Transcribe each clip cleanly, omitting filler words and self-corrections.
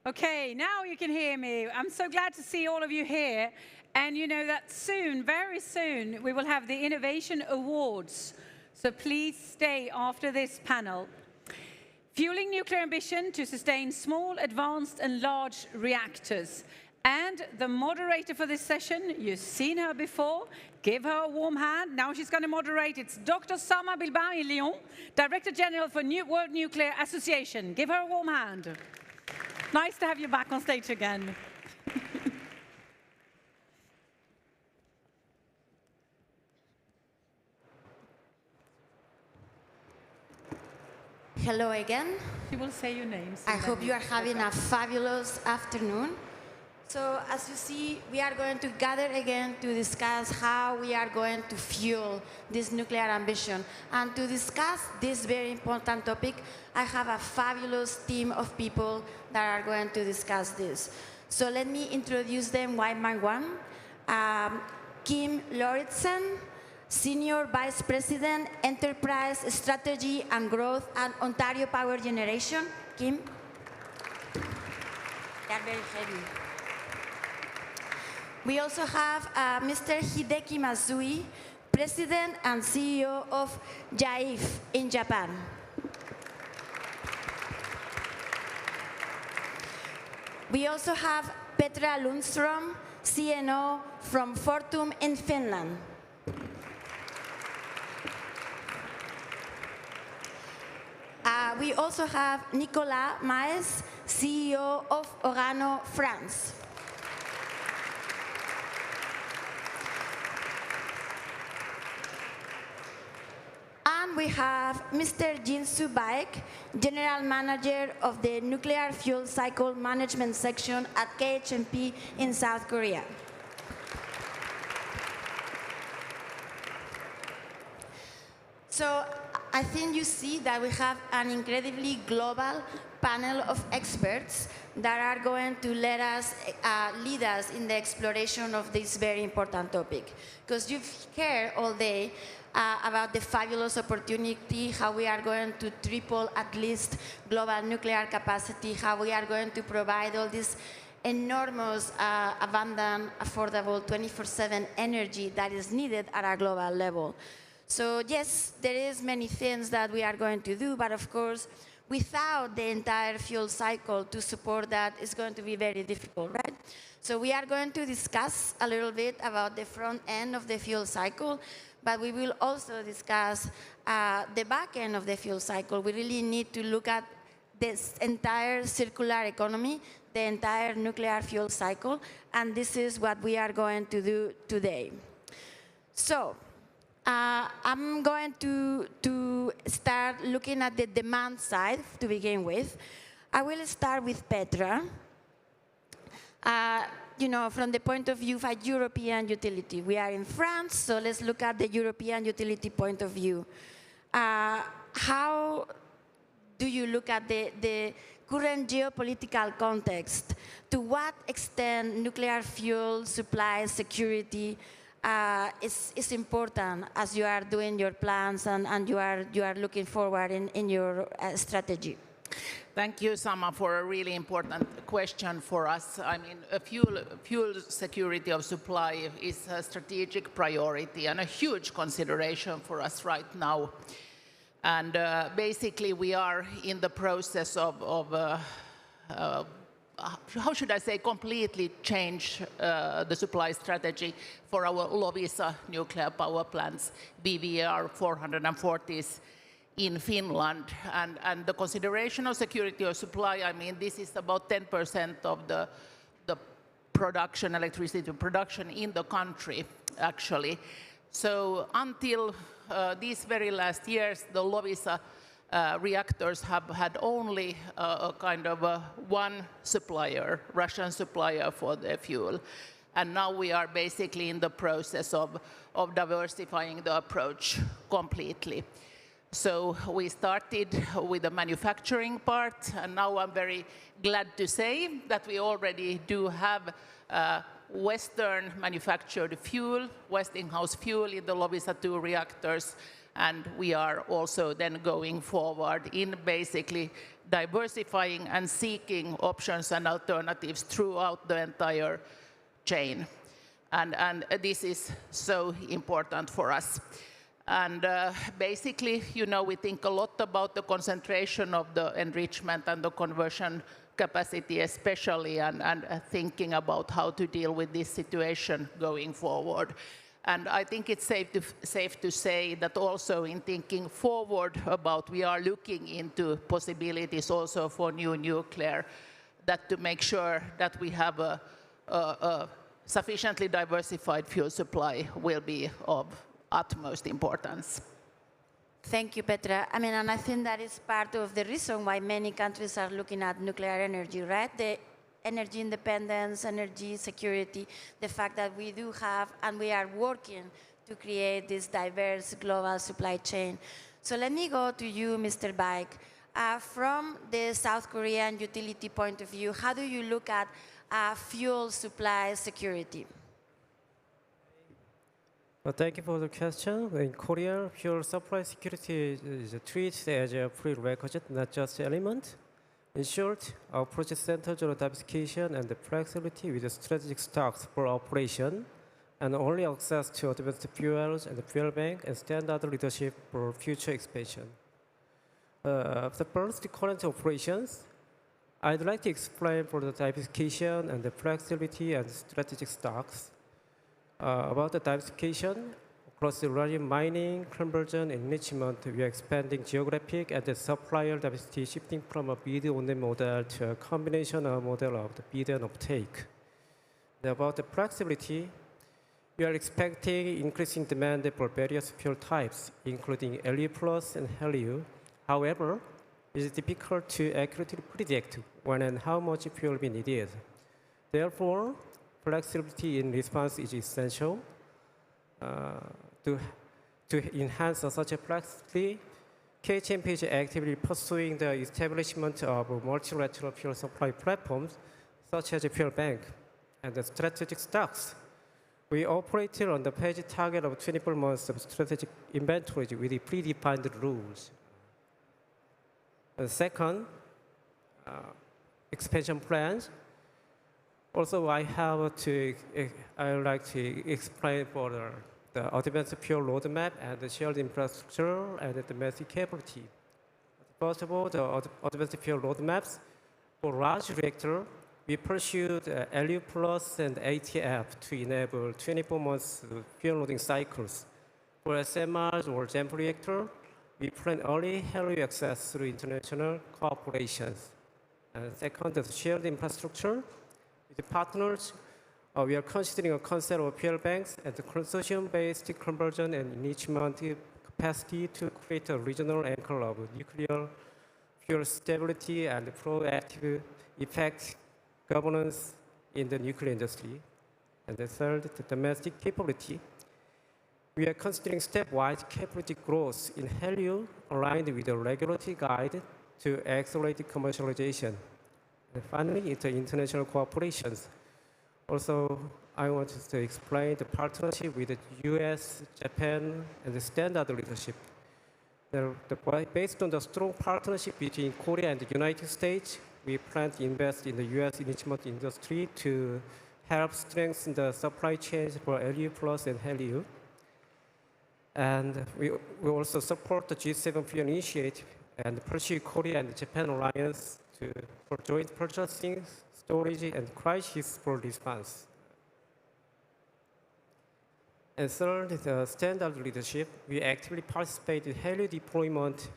Okay, now you can hear me. I'm so glad to see all of you here. And you know that soon, very soon, we will have the Innovation Awards. So please stay after this panel. Fueling nuclear ambition to sustain small, advanced and large reactors. And the moderator for this session, you've seen her before. Give her a warm hand. Now she's going to moderate. It's Dr. Sama Bilbao in León, Director General for World Nuclear Association. Give her a warm hand. Nice to have you back on stage again. Hello again. You will say your names. I hope you are having a fabulous afternoon. So as you see, we are going to gather again to discuss how we are going to fuel this nuclear ambition. And to discuss this very important topic, I have a fabulous team of people that are going to discuss this. So let me introduce them one by one. Kim Lauritsen, Senior Vice President, Enterprise Strategy and Growth at Ontario Power Generation. Kim? They are very heavy. We also have Mr. Hideki Masui, President and CEO of JAIF in Japan. We also have Petra Lundström, CNO from Fortum in Finland. We also have Nicolas, Maes, CEO of Orano, France. And we have Mr. Jinsu Baik, General Manager of the Nuclear Fuel Cycle Management Section at KHNP in South Korea. So I think you see that we have an incredibly global panel of experts that are going to let us lead us in the exploration of this very important topic. Because you've heard all day about the fabulous opportunity, how we are going to triple at least global nuclear capacity, how we are going to provide all this enormous, abundant, affordable 24/7 energy that is needed at a global level. So yes, there is many things that we are going to do, but of course, without the entire fuel cycle to support that, it's going to be very difficult, right? So we are going to discuss a little bit about the front end of the fuel cycle, but we will also discuss the back end of the fuel cycle. We really need to look at this entire circular economy, the entire nuclear fuel cycle, and this is what we are going to do today. So, I'm going to start looking at the demand side to begin with. I will start with Petra. You know, from the point of view of a European utility. We are in France, so let's look at the European utility point of view. How do you look at the current geopolitical context? To what extent nuclear fuel supply security is important as you are doing your plans and you are looking forward in your strategy? Thank you, Sama, for a really important question for us. I mean, fuel security of supply is a strategic priority and a huge consideration for us right now. And basically, we are in the process of how should I say, completely change the supply strategy for our Loviisa nuclear power plants, BVR 440s in Finland. And the consideration of security of supply, I mean, this is about 10% of the production, electricity production in the country, actually. So until these very last years, the Loviisa reactors have had only a kind of one supplier, Russian supplier for the fuel. And now we are basically in the process of diversifying the approach completely. So we started with the manufacturing part, and now I'm very glad to say that we already do have Western manufactured fuel, Westinghouse fuel in the Loviisa 2 reactors, and we are also then going forward in basically diversifying and seeking options and alternatives throughout the entire chain. And this is so important for us. And basically, we think a lot about the concentration of the enrichment and the conversion capacity especially, and thinking about how to deal with this situation going forward. And I think it's safe to say that also in thinking forward about, we are looking into possibilities also for new nuclear, that to make sure that we have a sufficiently diversified fuel supply will be of utmost importance. Thank you, Petra. I mean, and I think that is part of the reason why many countries are looking at nuclear energy, right? The energy independence, energy security, the fact that we do have, and we are working to create this diverse global supply chain. So let me go to you, Mr. Baik. From the South Korean utility point of view, how do you look at fuel supply security? Well, thank you for the question. In Korea, fuel supply security is treated as a prerequisite, not just element. In short, our project centers on diversification and the flexibility with the strategic stocks for operation, and only access to advanced fuels and the fuel bank and standard leadership for future expansion. The first, current operations. I'd like to explain for the diversification and the flexibility and strategic stocks. About the diversification, across the uranium mining, conversion, and enrichment, we are expanding geographic and the supplier diversity, shifting from a bid-only model to a combination of model of the bid and uptake. And about the flexibility, we are expecting increasing demand for various fuel types, including LU+ and HELIU. However, it is difficult to accurately predict when and how much fuel will be needed. Therefore, flexibility in response is essential. To enhance such a flexibility, KHNP is actively pursuing the establishment of multilateral fuel supply platforms, such as a fuel bank and the strategic stocks. We operated on the page target of 24 months of strategic inventories with predefined rules. The second, expansion plans. Also, I would like to explain further the advanced fuel roadmap and the shared infrastructure and the domestic capability. First of all, the advanced fuel roadmaps. For large reactor, we pursued LU+ and ATF to enable 24 months fuel loading cycles. For SMRs or JAMP reactor, we plan early HELIU access through international cooperations. And second, the shared infrastructure. With the partners, we are considering a concept of fuel banks and the consortium-based conversion and enrichment capacity to create a regional anchor of nuclear fuel stability and proactive effect governance in the nuclear industry. And the third, the domestic capability. We are considering stepwise capability growth in HELIU aligned with the regulatory guide to accelerate commercialization. And finally, it's international cooperations. Also, I want to explain the partnership with the US, Japan, and the standard leadership. Based on the strong partnership between Korea and the United States, we plan to invest in the US enrichment industry to help strengthen the supply chains for LU+ and HELIU. And we also support the G7 Fuel Initiative and pursue Korea and Japan alliance for joint purchasing, storage, and crisis response. And third, the standard leadership. We actively participate in HELIU deployment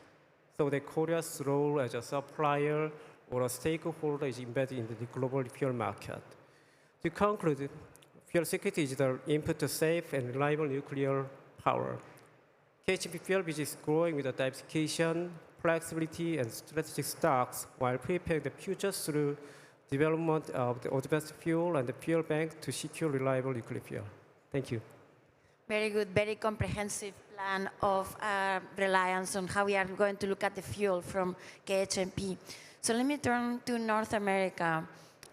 so that Korea's role as a supplier or a stakeholder is embedded in the global fuel market. To conclude, fuel security is the input to safe and reliable nuclear power. KHNP fuel business is growing with the diversification, flexibility, and strategic stocks while preparing the future through development of the advanced fuel and the fuel bank to secure reliable nuclear fuel. Thank you. Very good, very comprehensive plan of reliance on how we are going to look at the fuel from KHNP. So let me turn to North America.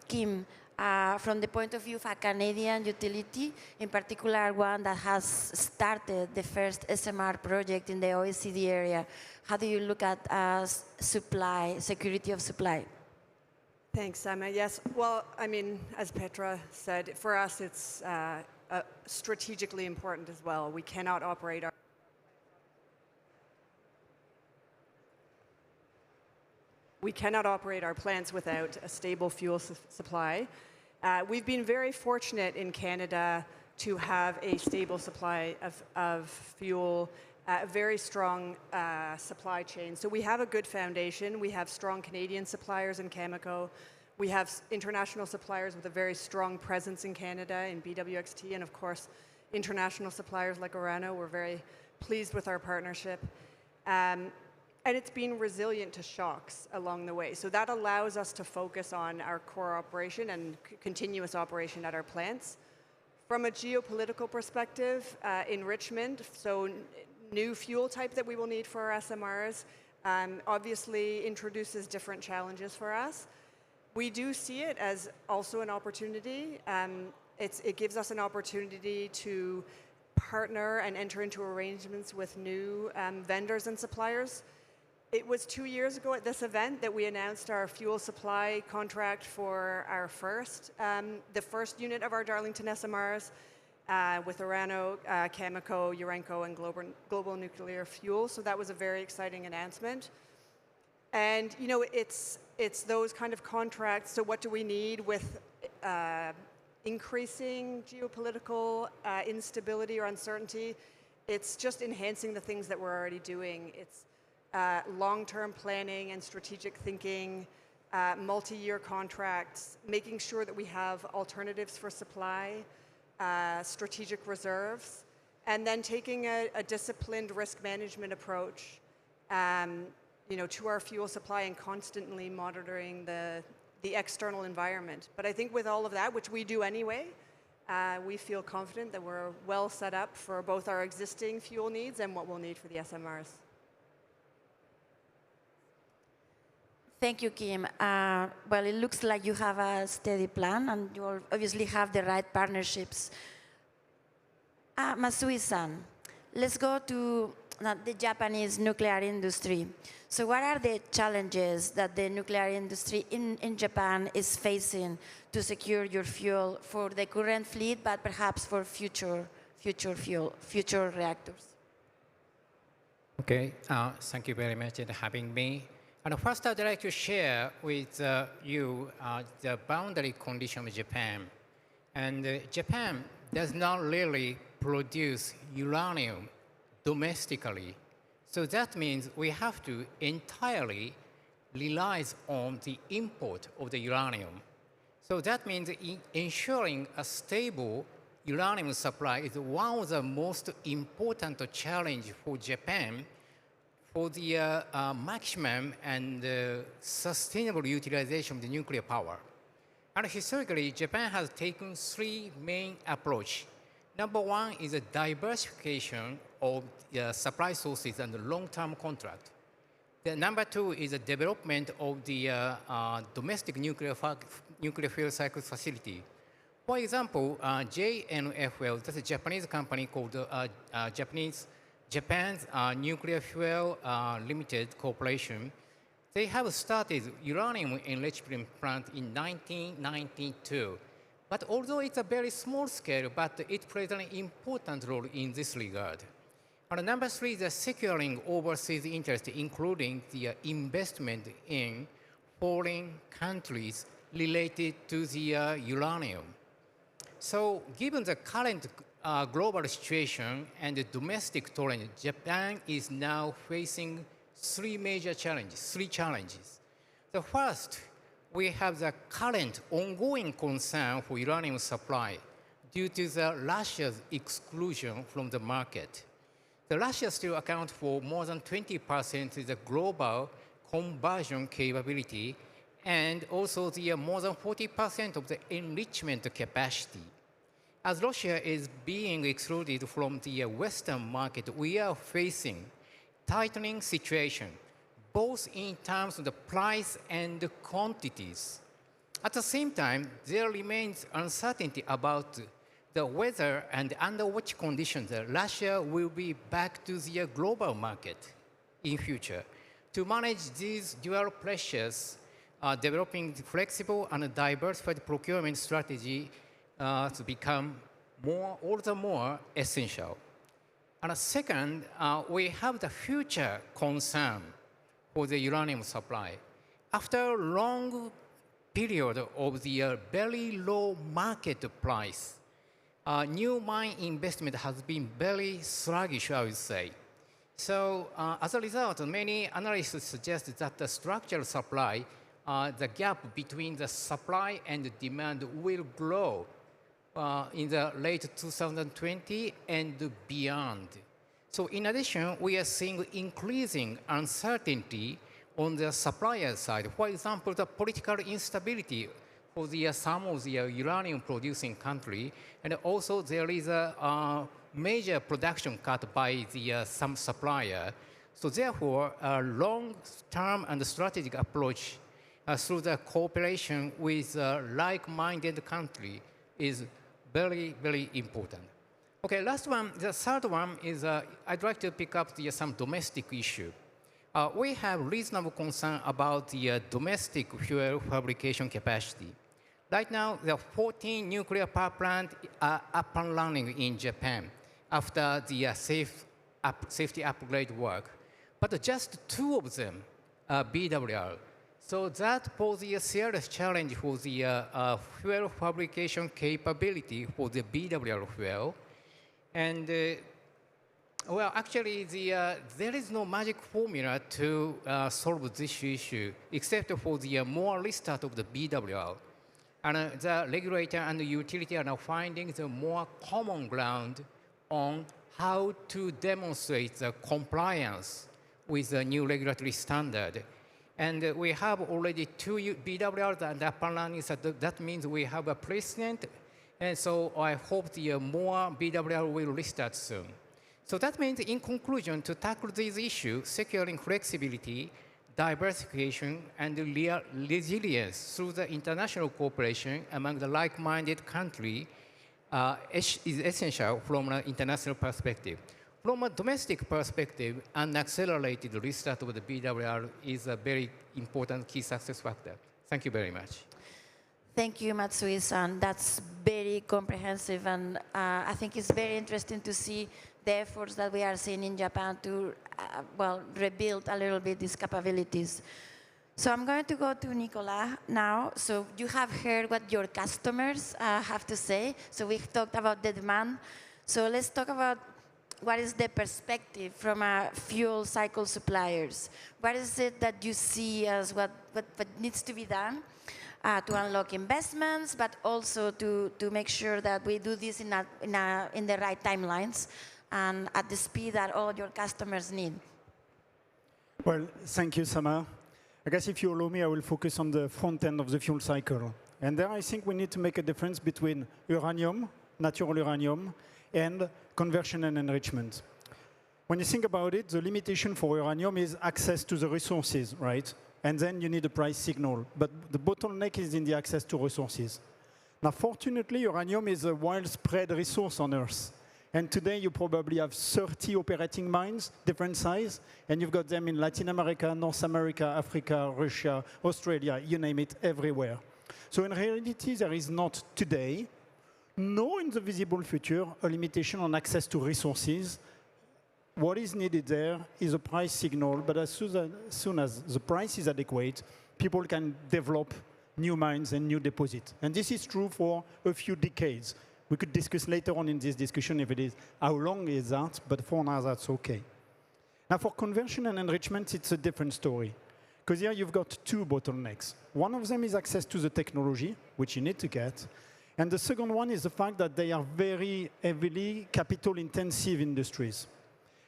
Kim, from the point of view of a Canadian utility, in particular one that has started the first SMR project in the OECD area, how do you look at supply, security of supply? Thanks, Emma. Yes, well, I mean, as Petra said, for us it's strategically important as well. We cannot operate our plants without a stable fuel supply. We've been very fortunate in Canada to have a stable supply of fuel, a very strong supply chain. So we have a good foundation. We have strong Canadian suppliers in Cameco. We have international suppliers with a very strong presence in Canada in BWXT, and of course, international suppliers like Orano. We're very pleased with our partnership. And it's been resilient to shocks along the way. So that allows us to focus on our core operation and continuous operation at our plants. From a geopolitical perspective, enrichment, so new fuel type that we will need for our SMRs, obviously introduces different challenges for us. We do see it as also an opportunity. It gives us an opportunity to partner and enter into arrangements with new vendors and suppliers. It was 2 years ago at this event that we announced our fuel supply contract for our the first unit of our Darlington SMRs with Orano, Cameco, Urenco, and Global Nuclear Fuel. So that was a very exciting announcement. And you know, it's those kind of contracts. So what do we need with increasing geopolitical instability or uncertainty? It's just enhancing the things that we're already doing. It's long-term planning and strategic thinking, multi-year contracts, making sure that we have alternatives for supply, strategic reserves, and then taking a disciplined risk management approach to our fuel supply and constantly monitoring the external environment. But I think with all of that, which we do anyway, we feel confident that we're well set up for both our existing fuel needs and what we'll need for the SMRs. Thank you, Kim. Well, it looks like you have a steady plan, and you obviously have the right partnerships. Masui-san, let's go to the Japanese nuclear industry. So what are the challenges that the nuclear industry in Japan is facing to secure your fuel for the current fleet, but perhaps for future reactors? Okay, thank you very much for having me. And first, I'd like to share with you the boundary condition of Japan. And Japan does not really produce uranium domestically. So that means we have to entirely rely on the import of the uranium. So that means ensuring a stable uranium supply is one of the most important challenges for Japan for the maximum and sustainable utilization of the nuclear power. And historically, Japan has taken three main approaches. Number one is a diversification of supply sources and the long-term contract. The number two is the development of the domestic nuclear fuel cycle facility. For example, JNFL, that's a Japanese company called Japan's Nuclear Fuel Limited Corporation. They have started uranium enrichment plant in 1992. But although it's a very small scale, but it plays an important role in this regard. And number three is securing overseas interest, including the investment in foreign countries related to the uranium. So given the current global situation and the domestic challenge, Japan is now facing three challenges. The first, we have the current ongoing concern for uranium supply due to Russia's exclusion from the market. Russia still accounts for more than 20% of the global conversion capability and also the more than 40% of the enrichment capacity. As Russia is being excluded from the Western market, we are facing tightening situation, both in terms of the price and the quantities. At the same time, there remains uncertainty about the whether and under which conditions Russia will be back to the global market in future. To manage these dual pressures, developing flexible and diversified procurement strategy to become all the more essential. And second, we have the future concern for the uranium supply. After a long period of the very low market price, new mine investment has been very sluggish, I would say. So as a result, many analysts suggest that the structural supply, the gap between the supply and the demand will grow in the late 2020 and beyond. So in addition, we are seeing increasing uncertainty on the supplier side. For example, the political instability for some of the uranium-producing country, and also there is a major production cut by some supplier. So therefore, a long-term and strategic approach through the cooperation with a like-minded country is very, very important. Okay, last one, the third one is I'd like to pick up some domestic issue. We have reasonable concern about the domestic fuel fabrication capacity. Right now, there are 14 nuclear power plants are up and running in Japan after the safety upgrade work. But just 2 of them are BWR. So that poses a serious challenge for the fuel fabrication capability for the BWR fuel. And well, actually, there is no magic formula to solve this issue, except for the more restart of the BWR. And the regulator and the utility are now finding the more common ground on how to demonstrate the compliance with the new regulatory standard. And we have already 2 BWRs and up and running, so that means we have a precedent. And so I hope the more BWR will restart soon. So that means, in conclusion, to tackle these issues, securing flexibility, diversification, and resilience through the international cooperation among the like-minded countries is essential from an international perspective. From a domestic perspective, an accelerated restart of the BWR is a very important key success factor. Thank you very much. Thank you, Matsui-san. That's very comprehensive, and I think it's very interesting to see the efforts that we are seeing in Japan to, well, rebuild a little bit these capabilities. So I'm going to go to Nicolas now. So you have heard what your customers have to say. So we've talked about the demand. So let's talk about what is the perspective from fuel cycle suppliers. What is it that you see as what needs to be done to unlock investments, but also to make sure that we do this in the right timelines and at the speed that all your customers need? Well, thank you, Sama. I guess if you allow me, I will focus on the front end of the fuel cycle. And there I think we need to make a difference between uranium, natural uranium, and conversion and enrichment. When you think about it, the limitation for uranium is access to the resources, right? And then you need a price signal. But the bottleneck is in the access to resources. Now, fortunately, uranium is a widespread resource on Earth. And today, you probably have 30 operating mines, different size, and you've got them in Latin America, North America, Africa, Russia, Australia, you name it, everywhere. So in reality, there is not today, nor in the visible future, a limitation on access to resources. What is needed there is a price signal, but as soon as the price is adequate, people can develop new mines and new deposits. And this is true for a few decades. We could discuss later on in this discussion if it is how long is that, but for now that's okay. Now for conversion and enrichment, it's a different story. Because here you've got 2 bottlenecks. One of them is access to the technology, which you need to get. And the second one is the fact that they are very heavily capital-intensive industries.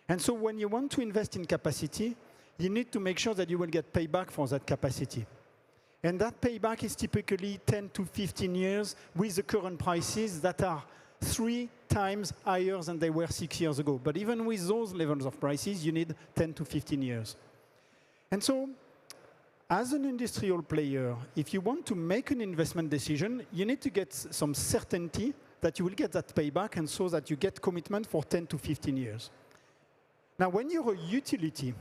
And so when you want to invest in capacity, you need to make sure that you will get payback for that capacity. And that payback is typically 10 to 15 years with the current prices that are 3 times higher than they were 6 years ago. But even with those levels of prices, you need 10 to 15 years. And so as an industrial player, if you want to make an investment decision, you need to get some certainty that you will get that payback, and so that you get commitment for 10 to 15 years. Now, when you're a utility,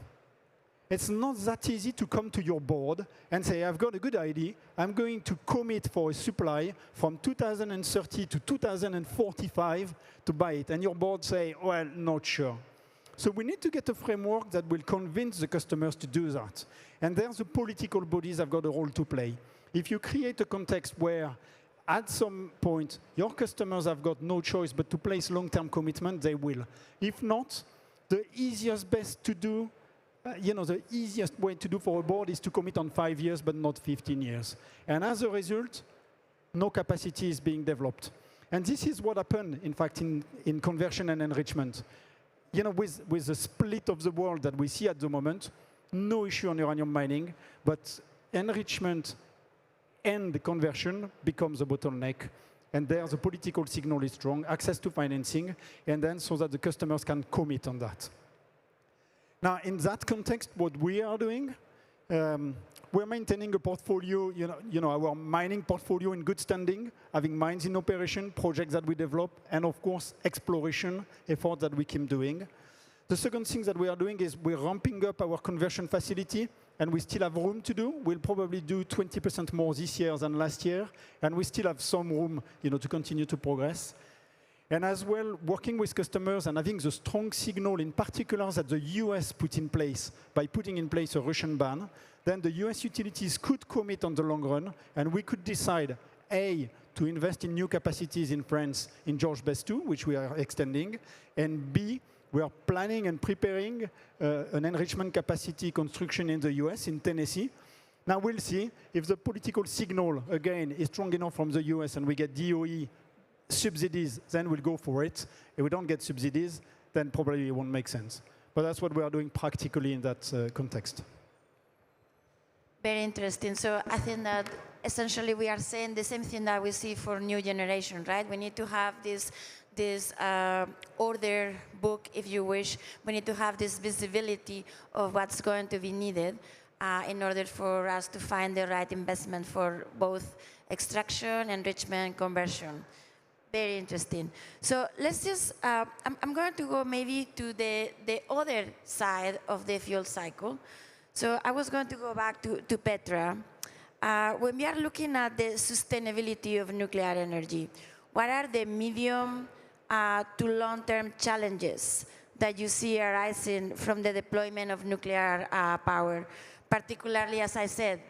it's not that easy to come to your board and say, I've got a good idea, I'm going to commit for a supply from 2030 to 2045 to buy it. And your board say, well, not sure. So we need to get a framework that will convince the customers to do that. And there's the political bodies have got a role to play. If you create a context where at some point your customers have got no choice but to place long-term commitment, they will. If not, the easiest best to do, the easiest way to do for a board is to commit on 5 years, but not 15 years. And as a result, no capacity is being developed. And this is what happened, in fact, in conversion and enrichment. With the split of the world that we see at the moment, no issue on uranium mining, but enrichment and the conversion becomes a bottleneck. And there the political signal is strong, access to financing, and then so that the customers can commit on that. Now, in that context, what we are doing, we're maintaining a portfolio, our mining portfolio in good standing, having mines in operation, projects that we develop, and of course, exploration efforts that we keep doing. The second thing that we are doing is we're ramping up our conversion facility, and we still have room to do. We'll probably do 20% more this year than last year, and we still have some room, to continue to progress. And as well, working with customers and having the strong signal, in particular, that the US put in place by putting in place a Russian ban, then the US utilities could commit on the long run, and we could decide, A, to invest in new capacities in France in George Best 2, which we are extending, and B, we are planning and preparing an enrichment capacity construction in the US, in Tennessee. Now we'll see if the political signal, again, is strong enough from the US and we get DOE subsidies, then we'll go for it. If we don't get subsidies, then probably it won't make sense. But that's what we are doing practically in that context. Very interesting. So I think that essentially we are saying the same thing that we see for new generation, right? We need to have this order book, if you wish. We need to have this visibility of what's going to be needed in order for us to find the right investment for both extraction, enrichment, conversion. Very interesting. So let's just, I'm going to go maybe to the other side of the fuel cycle. So I was going to go back to Petra. When we are looking at the sustainability of nuclear energy, what are the medium to long-term challenges that you see arising from the deployment of nuclear power, particularly, as I said,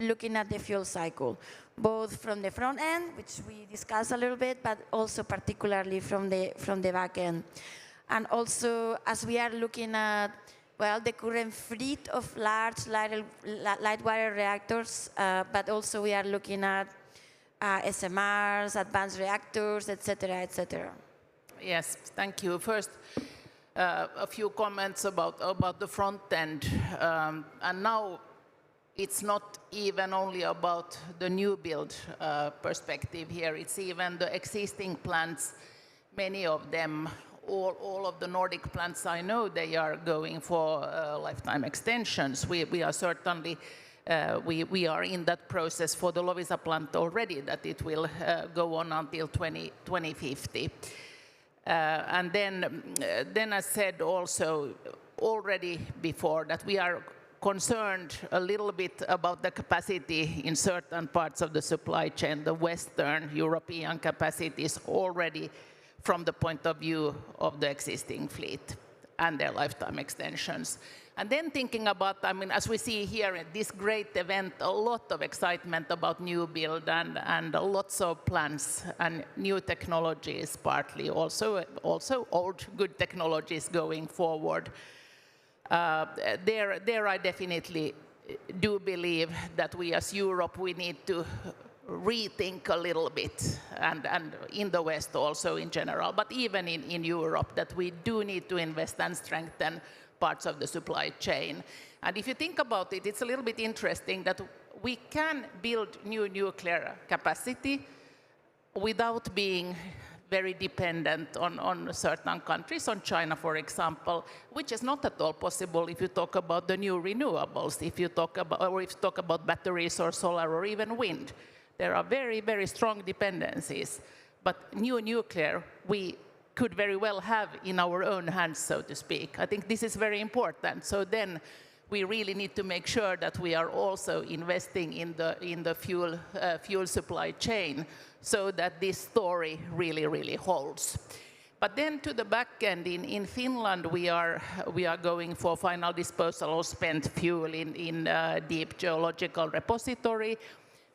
looking at the fuel cycle, both from the front end, which we discussed a little bit, but also particularly from the back end. And also, as we are looking at, well, the current fleet of large light water reactors, but also we are looking at SMRs, advanced reactors, et cetera, et cetera. Yes, thank you. First, a few comments about the front end. And now it's not even only about the new build perspective here. It's even the existing plants, many of them, all of the Nordic plants I know, they are going for lifetime extensions. We are certainly, we are in that process for the Loviisa plant already, that it will go on until 2050. And then I said also already before that we are concerned a little bit about the capacity in certain parts of the supply chain, the Western European capacities already from the point of view of the existing fleet and their lifetime extensions. And then thinking about, I mean, as we see here at this great event, a lot of excitement about new build and lots of plans and new technologies, partly also old good technologies going forward. There I definitely do believe that we as Europe, we need to rethink a little bit, and in the West also in general, but even in Europe, that we do need to invest and strengthen parts of the supply chain. And if you think about it, it's a little bit interesting that we can build new nuclear capacity without being very dependent on certain countries, on China, for example, which is not at all possible if you talk about the new renewables, if you talk about batteries or solar or even wind. There are very, very strong dependencies. But new nuclear, we could very well have in our own hands, so to speak. I think this is very important. So then we really need to make sure that we are also investing in the fuel supply chain so that this story really, really holds. But then to the back end, in Finland, we are going for final disposal of spent fuel in deep geological repository.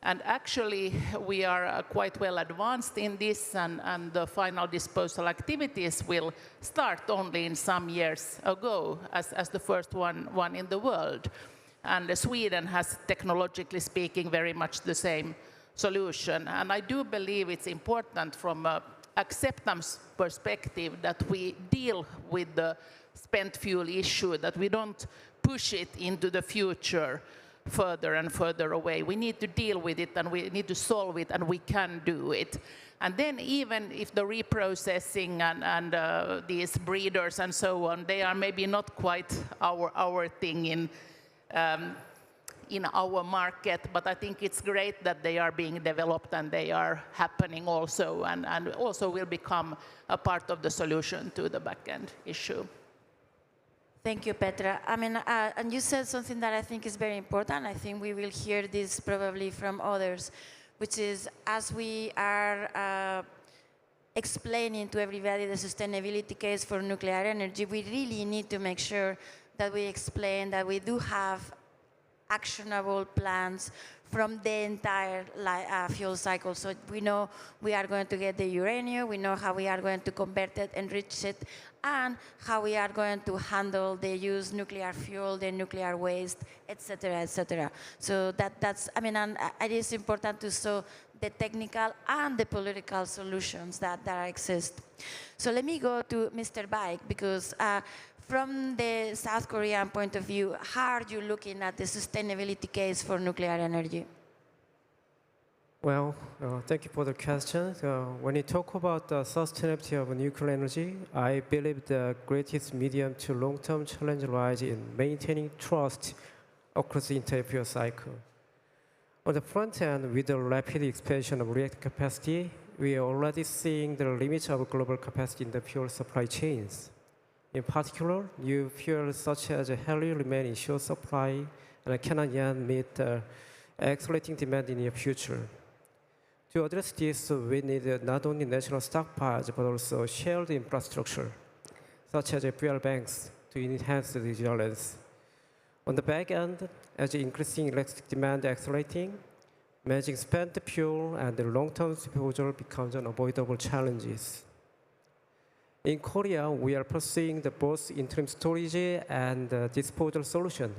And actually, we are quite well advanced in this, and the final disposal activities will start only in some years ago as the first one in the world. And Sweden has, technologically speaking, very much the same solution. And I do believe it's important from an acceptance perspective that we deal with the spent fuel issue, that we don't push it into the future further and further away. We need to deal with it, and we need to solve it, and we can do it. And then even if the reprocessing and these breeders and so on, they are maybe not quite our thing in our market, but I think it's great that they are being developed and they are happening also, and also will become a part of the solution to the back-end issue. Thank you, Petra. I mean, and you said something that I think is very important. I think we will hear this probably from others, which is as we are explaining to everybody the sustainability case for nuclear energy, we really need to make sure that we explain that we do have actionable plans from the entire fuel cycle. So we know we are going to get the uranium, we know how we are going to convert it, enrich it, and how we are going to handle the used nuclear fuel, the nuclear waste, etc., etc. So that's, I mean, and it is important to show the technical and the political solutions that exist. So let me go to Mr. Baik, because from the South Korean point of view, how are you looking at the sustainability case for nuclear energy? Well, thank you for the question. When you talk about the sustainability of nuclear energy, I believe the greatest medium to long-term challenge lies in maintaining trust across the entire fuel cycle. On the front end, with the rapid expansion of reactor capacity, we are already seeing the limits of global capacity in the fuel supply chains. In particular, new fuels such as helium remain in short supply and cannot yet meet the accelerating demand in the future. To address this, we need not only national stockpiles, but also shared infrastructure, such as fuel banks, to enhance the resilience. On the back end, as increasing electric demand accelerating, managing spent fuel and the long-term disposal becomes unavoidable challenges. In Korea, we are pursuing both interim storage and disposal solution.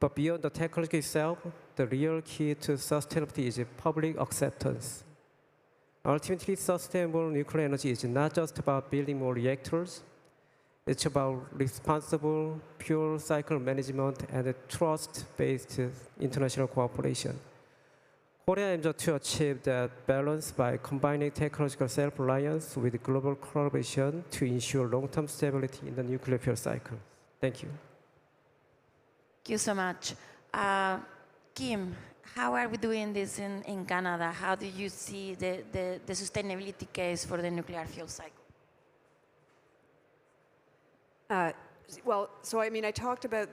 But beyond the technology itself, the real key to sustainability is public acceptance. Ultimately, sustainable nuclear energy is not just about building more reactors. It's about responsible fuel cycle management and trust-based international cooperation. Korea aims to achieve that balance by combining technological self-reliance with global collaboration to ensure long-term stability in the nuclear fuel cycle. Thank you. Thank you so much. Kim, how are we doing this in Canada? How do you see the sustainability case for the nuclear fuel cycle? Well, so I mean, I talked about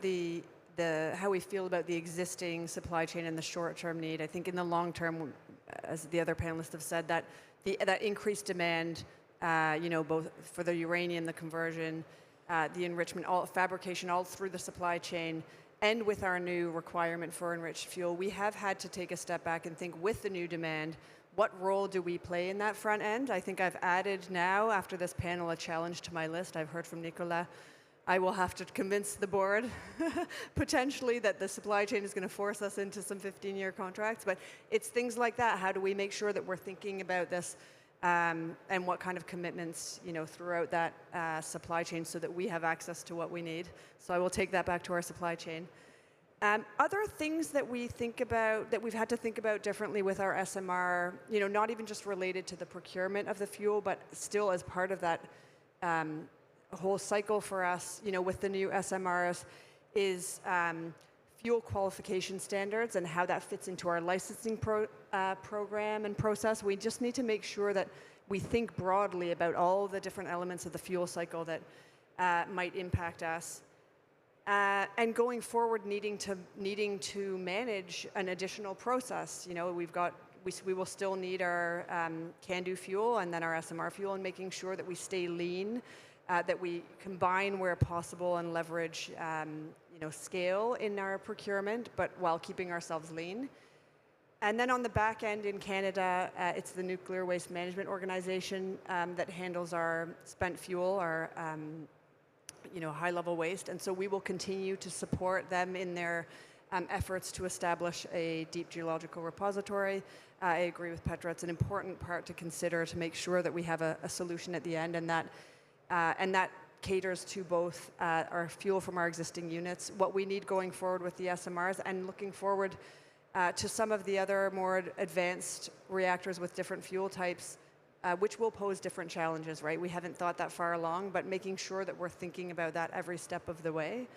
how we feel about the existing supply chain and the short-term need. I think in the long term, as the other panelists have said, that that increased demand, both for the uranium, the conversion, the enrichment, fabrication, all through the supply chain, and with our new requirement for enriched fuel, we have had to take a step back and think with the new demand, what role do we play in that front end? I think I've added now, after this panel, a challenge to my list. I've heard from Nicolas. I will have to convince the board, potentially, that the supply chain is going to force us into some 15-year contracts. But it's things like that. How do we make sure that we're thinking about this and what kind of commitments, throughout that supply chain so that we have access to what we need? So I will take that back to our supply chain. Other things that we think about, that we've had to think about differently with our SMR, not even just related to the procurement of the fuel, but still as part of that whole cycle for us, with the new SMRs, is fuel qualification standards and how that fits into our licensing program and process. We just need to make sure that we think broadly about all the different elements of the fuel cycle that might impact us. And going forward, needing to manage an additional process. We will still need our CANDU fuel and then our SMR fuel, and making sure that we stay lean, that we combine where possible and leverage scale in our procurement, but while keeping ourselves lean. And then on the back end in Canada, it's the Nuclear Waste Management Organization that handles our spent fuel, our high-level waste, and so we will continue to support them in their efforts to establish a deep geological repository. I agree with Petra, it's an important part to consider to make sure that we have a solution at the end, and that caters to both our fuel from our existing units, what we need going forward with the SMRs, and looking forward to some of the other more advanced reactors with different fuel types, which will pose different challenges, right? We haven't thought that far along, but making sure that we're thinking about that every step of the way.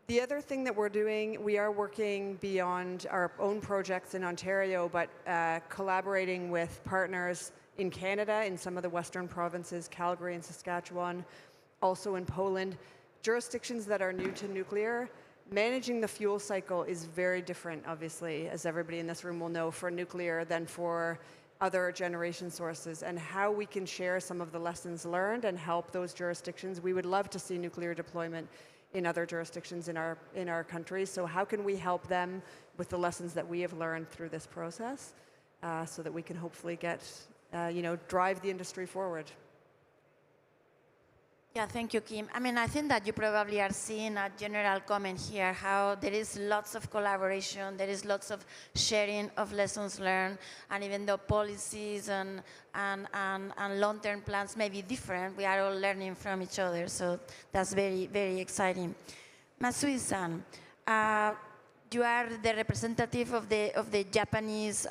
The other thing that we're doing, we are working beyond our own projects in Ontario, but collaborating with partners in Canada, in some of the western provinces, Calgary and Saskatchewan, also in Poland, jurisdictions that are new to nuclear. Managing the fuel cycle is very different, obviously, as everybody in this room will know, for nuclear than for other generation sources, and how we can share some of the lessons learned and help those jurisdictions. We would love to see nuclear deployment in other jurisdictions in our country. So how can we help them with the lessons that we have learned through this process, so that we can hopefully get, drive the industry forward? Yeah, thank you, Kim. I think that you probably are seeing a general comment here, how there is lots of collaboration, there is lots of sharing of lessons learned, and even though policies and long-term plans may be different, we are all learning from each other, so that's very, very exciting. Masui-san, you are the representative of the Japanese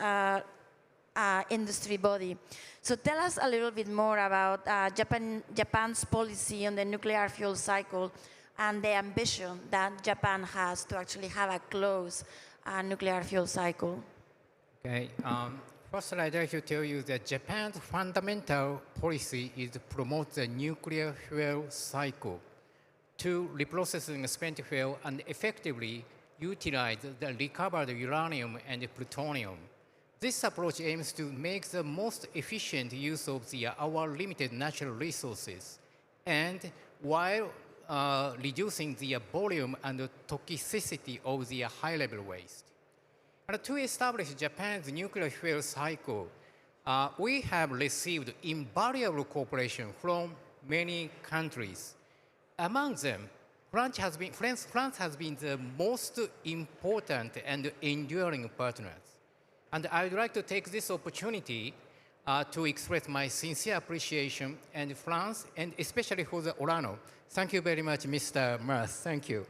industry body. So tell us a little bit more about Japan's policy on the nuclear fuel cycle and the ambition that Japan has to actually have a closed nuclear fuel cycle. Okay. First, I'd like to tell you that Japan's fundamental policy is to promote the nuclear fuel cycle to reprocessing spent fuel and effectively utilize the recovered uranium and plutonium. This approach aims to make the most efficient use of our limited natural resources, and while reducing the volume and the toxicity of the high-level waste. And to establish Japan's nuclear fuel cycle, we have received invaluable cooperation from many countries. Among them, France has been the most important and enduring partner. And I would like to take this opportunity to express my sincere appreciation and France, and especially for the Orano. Thank you very much, Mr. Maes. Thank you.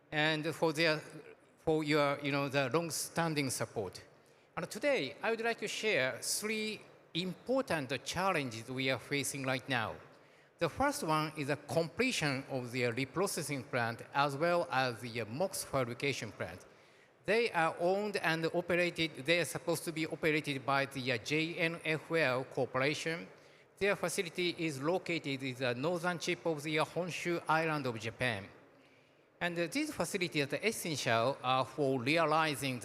And for your, the long-standing support. And today, I would like to share 3 important challenges we are facing right now. The first one is the completion of the reprocessing plant as well as the MOX fabrication plant. They are owned and operated, they are supposed to be operated by the JNFL Corporation. Their facility is located in the northern tip of the Honshu Island of Japan. And these facilities are essential for realizing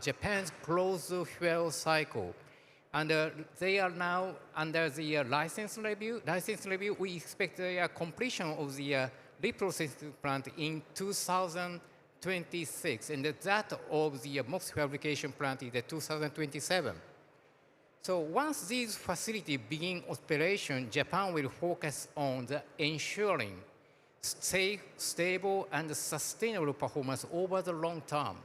Japan's closed fuel cycle. And they are now under the license review. We expect the completion of the reprocessing plant in 2026, and that of the MOX fabrication plant is 2027. So once these facilities begin operation, Japan will focus on ensuring safe, stable, and sustainable performance over the long term.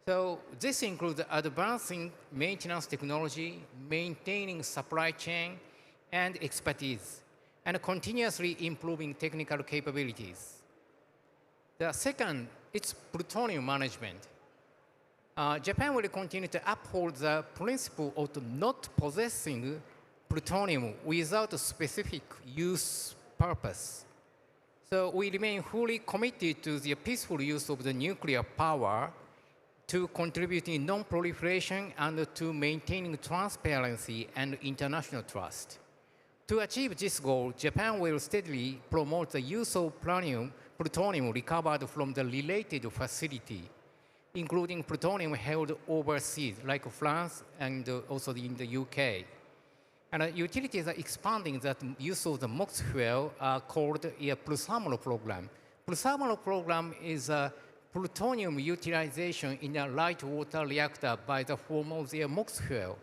So this includes advancing maintenance technology, maintaining supply chain and expertise, and continuously improving technical capabilities. The second it's plutonium management. Japan will continue to uphold the principle of not possessing plutonium without a specific use purpose. So we remain fully committed to the peaceful use of the nuclear power to contributing non-proliferation and to maintaining transparency and international trust. To achieve this goal, Japan will steadily promote the use of plutonium recovered from the related facility, including plutonium held overseas, like France and also in the UK. And utilities are expanding that use of the MOX fuel called a Plushamolo program. Plushamolo program is a plutonium utilization in a light water reactor by the form of the MOX fuel.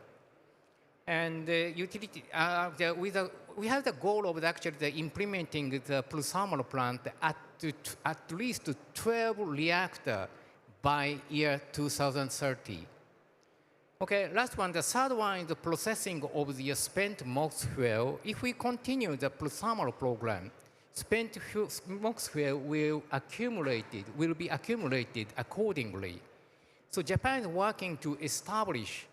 And we have the goal of actually implementing the Plushamolo plant at least 12 reactors by year 2030. Okay, last one, the third one is the processing of the spent MOX fuel. If we continue the Plushamolo program, spent MOX fuel will be accumulated accordingly. So Japan is working to establish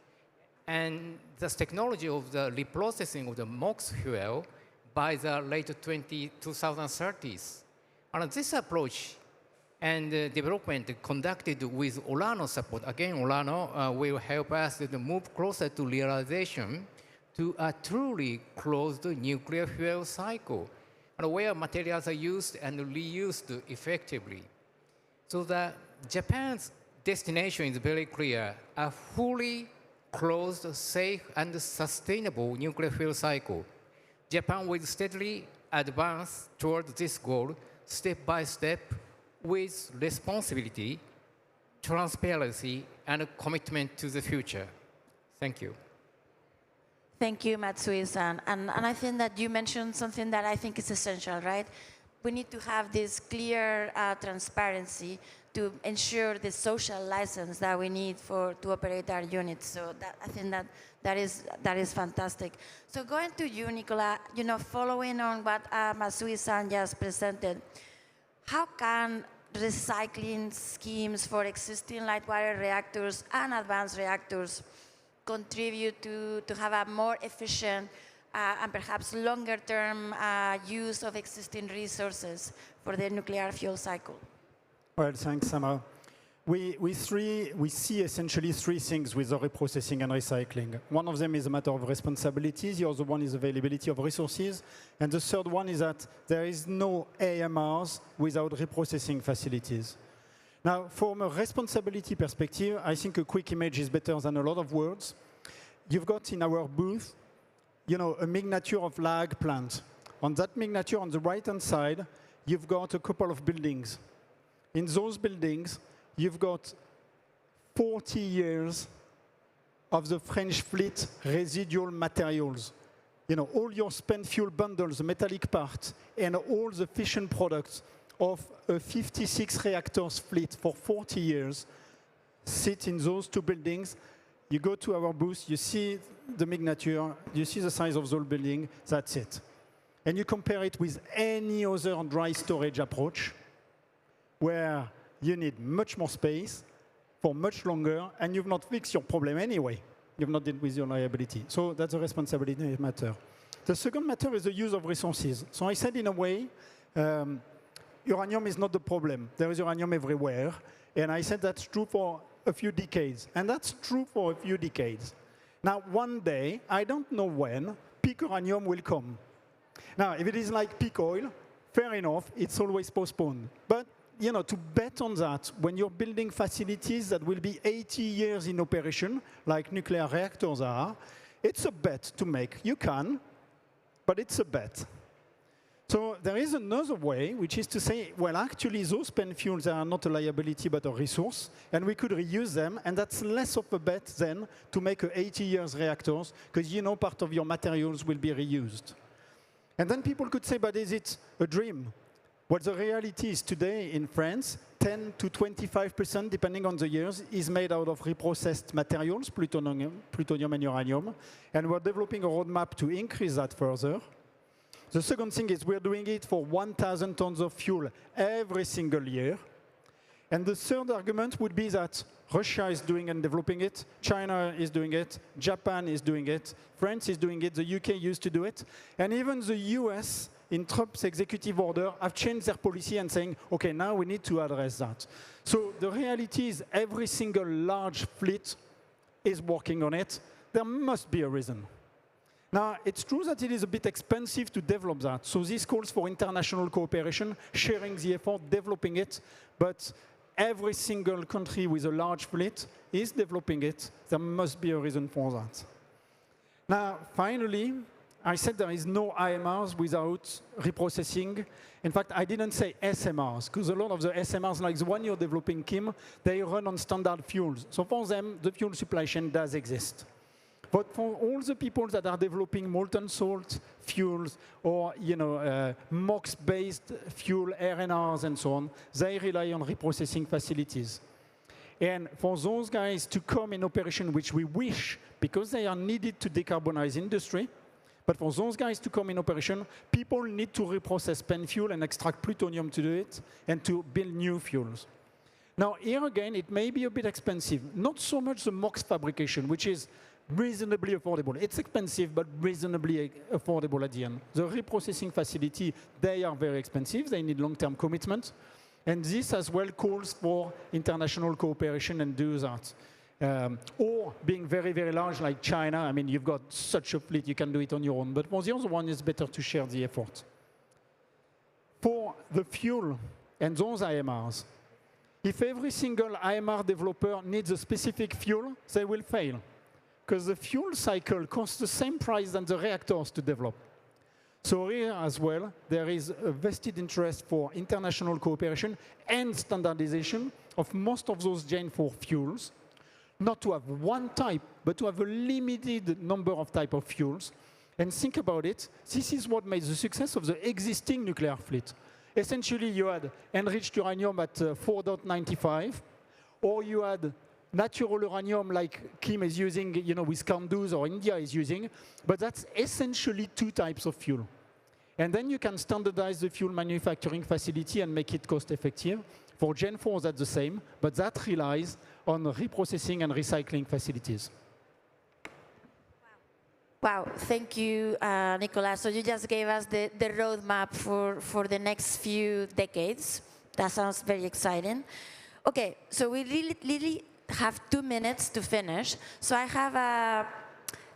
and the technology of the reprocessing of the MOX fuel by the late 2030s. And this approach and development conducted with Orano support. Again, Orano will help us to move closer to realization to a truly closed nuclear fuel cycle, and where materials are used and reused effectively. So that Japan's destination is very clear: a fully closed, safe, and sustainable nuclear fuel cycle. Japan will steadily advance towards this goal step by step, with responsibility, transparency, and commitment to the future. Thank you. Thank you, Matsui-san. And I think that you mentioned something that I think is essential, right? We need to have this clear transparency to ensure the social license that we need to operate our units. So I think that is fantastic. So going to you, Nicolas, following on what Masui-san just presented, how can recycling schemes for existing light water reactors and advanced reactors contribute to have a more efficient and perhaps longer-term use of existing resources for the nuclear fuel cycle? Well, thanks, Sama. We see essentially three things with the reprocessing and recycling. One of them is a matter of responsibilities, the other one is availability of resources, and the third one is that there is no AMRs without reprocessing facilities. Now, from a responsibility perspective, I think a quick image is better than a lot of words. You've got in our booth, a miniature of lag plant. On that miniature on the right-hand side, you've got a couple of buildings. In those buildings, you've got 40 years of the French fleet residual materials. All your spent fuel bundles, the metallic part, and all the fission products of a 56 reactors fleet for 40 years sit in those two buildings. You go to our booth, you see the miniature, you see the size of those buildings, that's it. And you compare it with any other dry storage approach, where you need much more space for much longer, and you've not fixed your problem anyway. You've not dealt with your liability. So that's a responsibility matter. The second matter is the use of resources. So I said, in a way, uranium is not the problem. There is uranium everywhere. And I said that's true for a few decades. And that's true for a few decades. Now, one day, I don't know when, peak uranium will come. Now, if it is like peak oil, fair enough, it's always postponed. But to bet on that when you're building facilities that will be 80 years in operation, like nuclear reactors are, it's a bet to make. You can, but it's a bet. So there is another way, which is to say, well, actually, those spent fuels are not a liability, but a resource, and we could reuse them, and that's less of a bet then to make 80 years reactors, because part of your materials will be reused. And then people could say, but is it a dream? Well, the reality is today in France, 10 to 25%, depending on the years, is made out of reprocessed materials, plutonium and uranium. And we're developing a roadmap to increase that further. The second thing is we're doing it for 1,000 tons of fuel every single year. And the third argument would be that Russia is doing and developing it, China is doing it, Japan is doing it, France is doing it, the UK used to do it, and even the US, in Trump's executive order, have changed their policy and saying, okay, now we need to address that. So the reality is every single large fleet is working on it. There must be a reason. Now, it's true that it is a bit expensive to develop that. So this calls for international cooperation, sharing the effort, developing it, but every single country with a large fleet is developing it. There must be a reason for that. Now, finally, I said there is no IMRs without reprocessing. In fact, I didn't say SMRs, because a lot of the SMRs, like the one you're developing, Kim, they run on standard fuels. So for them, the fuel supply chain does exist. But for all the people that are developing molten salt fuels or MOX-based fuel RNRs and so on, they rely on reprocessing facilities. And for those guys to come in operation, which we wish, because they are needed to decarbonize industry, but for those guys to come in operation, people need to reprocess spent fuel and extract plutonium to do it and to build new fuels. Now, here again, it may be a bit expensive. Not so much the MOX fabrication, which is reasonably affordable. It's expensive, but reasonably affordable at the end. The reprocessing facility, they are very expensive. They need long-term commitment. And this as well calls for international cooperation and do that. Or being very, very large like China. I mean, you've got such a fleet, you can do it on your own. But for the other one, it's better to share the effort. For the fuel and those IMRs, if every single IMR developer needs a specific fuel, they will fail. Because the fuel cycle costs the same price than the reactors to develop. So here as well, there is a vested interest for international cooperation and standardization of most of those Gen 4 fuels, not to have one type, but to have a limited number of type of fuels. And think about it, this is what made the success of the existing nuclear fleet. Essentially, you had enriched uranium at 4.95, or you had natural uranium like Kim is using, with Kanduz or India is using, but that's essentially two types of fuel. And then you can standardize the fuel manufacturing facility and make it cost effective. For Gen 4, that's the same, but that relies on reprocessing and recycling facilities. Wow, thank you, Nicolas. So you just gave us the roadmap for the next few decades. That sounds very exciting. Okay, so we really have 2 minutes to finish. So I have a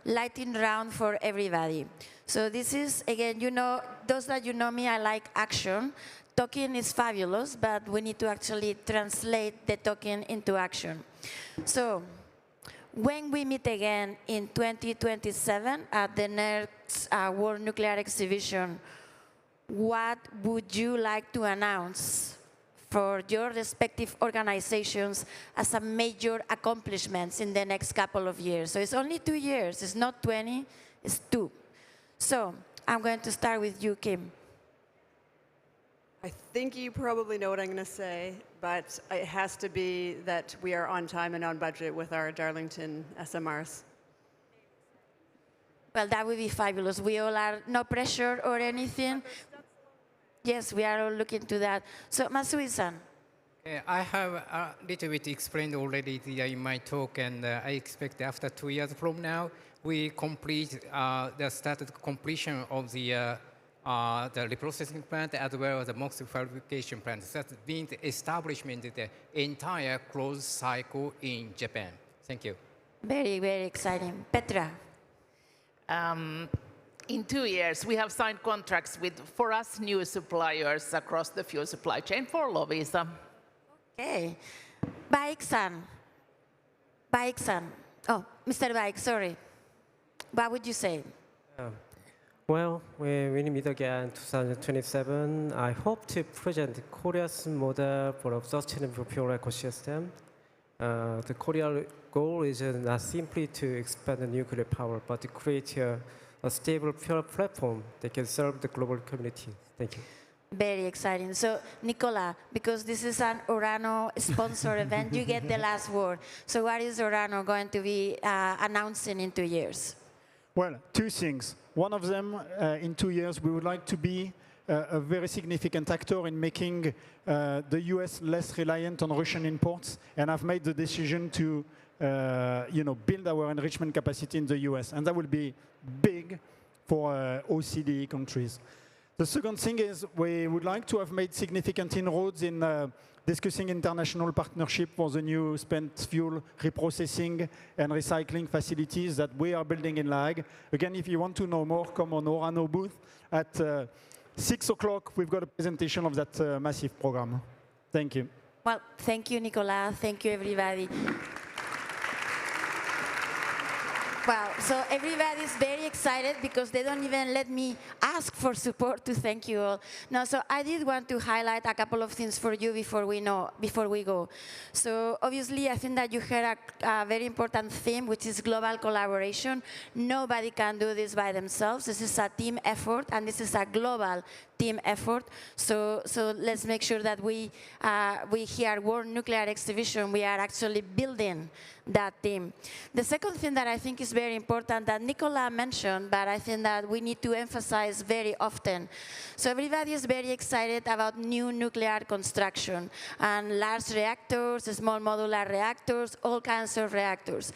lightning round for everybody. So this is, again, those that know me, I like action. Talking is fabulous, but we need to actually translate the talking into action. So when we meet again in 2027 at the next World Nuclear Exhibition, what would you like to announce for your respective organizations as a major accomplishments in the next couple of years? So it's only 2 years, it's not 20, it's 2. So I'm going to start with you, Kim. I think you probably know what I'm going to say, but it has to be that we are on time and on budget with our Darlington SMRs. Well, that would be fabulous. We all are, no pressure or anything. Yes, we are all looking to that. So, Masui-san. I have a little bit explained already in my talk, and I expect after 2 years from now, we complete the started completion of the reprocessing plant as well as the MOX fabrication plant. That's been the establishment of the entire closed cycle in Japan. Thank you. Very, very exciting. Petra. In 2 years, we have signed contracts with, for us, new suppliers across the fuel supply chain for Loviisa. Okay. Baik-san. Baik-san. Oh, Mr. Baik, sorry. What would you say? Well, when we meet again in 2027, I hope to present Korea's model for a sustainable fuel ecosystem. The Korean goal is not simply to expand the nuclear power, but to create a stable fuel platform that can serve the global community. Thank you. Very exciting. So, Nicolas, because this is an Orano sponsor event, you get the last word. So what is Orano going to be announcing in 2 years? Well, 2 things. One of them, in 2 years, we would like to be a very significant actor in making the US less reliant on Russian imports, and have made the decision to build our enrichment capacity in the US. And that will be big for OCDE countries. The second thing is we would like to have made significant inroads in discussing international partnership for the new spent fuel reprocessing and recycling facilities that we are building in La Hague. Again, if you want to know more, come on Orano booth. At 6 o'clock, we've got a presentation of that massive program. Thank you. Well, thank you, Nicolas. Thank you, everybody. Well, so everybody's very excited because they don't even let me ask for support to thank you all. No, so I did want to highlight a couple of things for you before we go. So obviously, I think that you heard a very important theme, which is global collaboration. Nobody can do this by themselves. This is a team effort, and this is a global team effort. So let's make sure that we here at World Nuclear Exhibition, we are actually building that team. The second thing that I think is very important that Nicolas mentioned, but I think that we need to emphasize very often. So everybody is very excited about new nuclear construction and large reactors, small modular reactors, all kinds of reactors.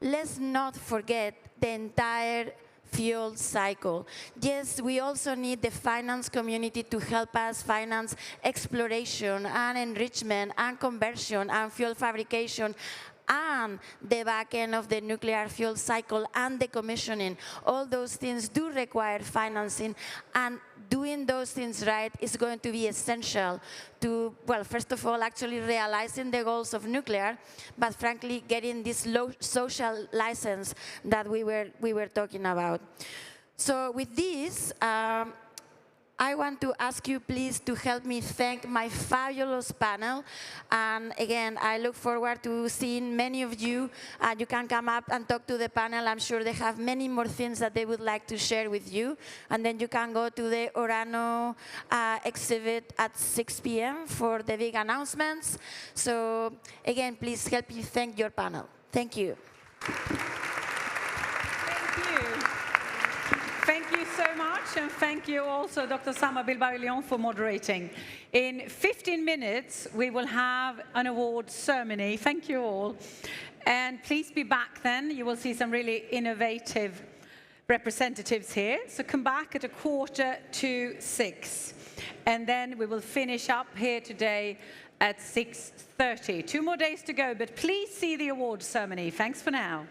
Let's not forget the entire fuel cycle. Yes, we also need the finance community to help us finance exploration and enrichment and conversion and fuel fabrication and the back end of the nuclear fuel cycle and the commissioning. All those things do require financing, and doing those things right is going to be essential to, well, first of all, actually realizing the goals of nuclear, but frankly, getting this low social license that we were talking about. So with this, I want to ask you, please, to help me thank my fabulous panel. And again, I look forward to seeing many of you. You can come up and talk to the panel. I'm sure they have many more things that they would like to share with you. And then you can go to the Orano exhibit at 6 p.m. for the big announcements. So again, please help me thank your panel. Thank you. Thank you so much, and thank you also, Dr. Sama Bilbao León, for moderating. In 15 minutes, we will have an awards ceremony. Thank you all. And please be back then. You will see some really innovative representatives here. So come back at 5:45. And then we will finish up here today at 6:30. 2 more days to go, but please see the awards ceremony. Thanks for now.